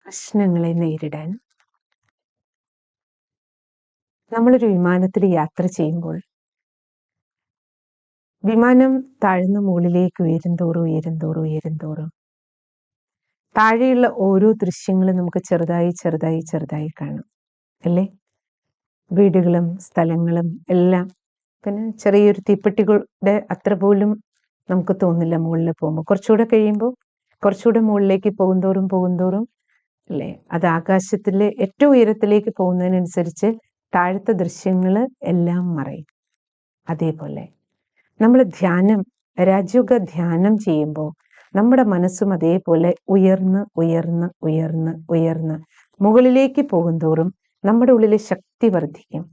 പ്രശ്നങ്ങളെ നേരിടാൻ നമ്മളൊരു വിമാനത്തിൽ യാത്ര ചെയ്യുമ്പോൾ വിമാനം താഴ്ന്ന മുകളിലേക്ക് ഉയരും തോറും താഴെയുള്ള ഓരോ ദൃശ്യങ്ങളും നമുക്ക് ചെറുതായി കാണാം അല്ലേ? വീടുകളും സ്ഥലങ്ങളും എല്ലാം. പിന്നെ ചെറിയൊരു തീപ്പെട്ടികളുടെ അത്ര പോലും നമുക്ക് തോന്നില്ല മുകളിൽ പോകുമ്പോൾ. കുറച്ചുകൂടെ മുകളിലേക്ക് പോകുന്തോറും അല്ലേ, അത് ആകാശത്തിലെ ഏറ്റവും ഉയരത്തിലേക്ക് പോകുന്നതിനനുസരിച്ച് താഴത്തെ ദൃശ്യങ്ങൾ എല്ലാം മറയും. അതേപോലെ നമ്മൾ രാജയോഗ ധ്യാനം ചെയ്യുമ്പോൾ നമ്മുടെ മനസ്സും അതേപോലെ ഉയർന്ന് മുകളിലേക്ക് പോകുന്തോറും നമ്മുടെ ഉള്ളിലെ ശക്തി വർദ്ധിക്കും.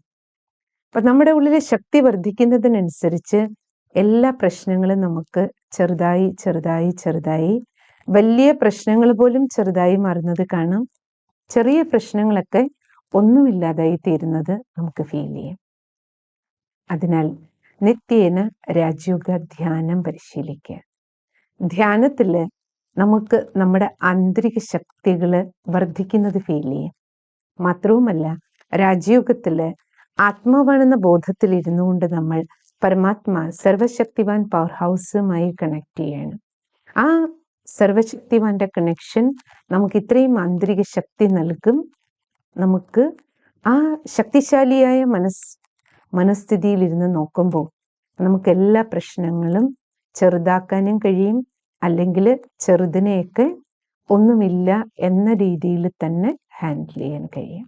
അപ്പൊ നമ്മുടെ ഉള്ളിലെ ശക്തി വർദ്ധിക്കുന്നതിനനുസരിച്ച് എല്ലാ പ്രശ്നങ്ങളും നമുക്ക് ചെറുതായി വലിയ പ്രശ്നങ്ങൾ പോലും ചെറുതായി മാറുന്നത് കാണാം. ചെറിയ പ്രശ്നങ്ങളൊക്കെ ഒന്നുമില്ലാതായി തീരുന്നത് നമുക്ക് ഫീൽ ചെയ്യും. അതിനാൽ നിത്യേന രാജയോഗ ധ്യാനം പരിശീലിക്കുക. ധ്യാനത്തില് നമുക്ക് നമ്മുടെ ആന്തരിക ശക്തികള് വർദ്ധിക്കുന്നത് ഫീൽ ചെയ്യും. മാത്രവുമല്ല, രാജയോഗത്തില് ആത്മാവാണെന്ന ബോധത്തിൽ ഇരുന്നുകൊണ്ട് നമ്മൾ പരമാത്മാ സർവശക്തിവാൻ പവർ ഹൗസുമായി കണക്ട് ചെയ്യണം. ആ സർവശക്തിവാന്റെ കണക്ഷൻ നമുക്ക് ഇത്രയും ആന്തരിക ശക്തി നൽകും. നമുക്ക് ആ ശക്തിശാലിയായ മനസ്ഥിതിയിൽ ഇരുന്ന് നോക്കുമ്പോൾ നമുക്ക് എല്ലാ പ്രശ്നങ്ങളും ചെറുതാക്കാനും കഴിയും. അല്ലെങ്കിൽ ചെറുതിനെയൊക്കെ ഒന്നുമില്ല എന്ന രീതിയിൽ തന്നെ ഹാൻഡിൽ ചെയ്യാൻ കഴിയും.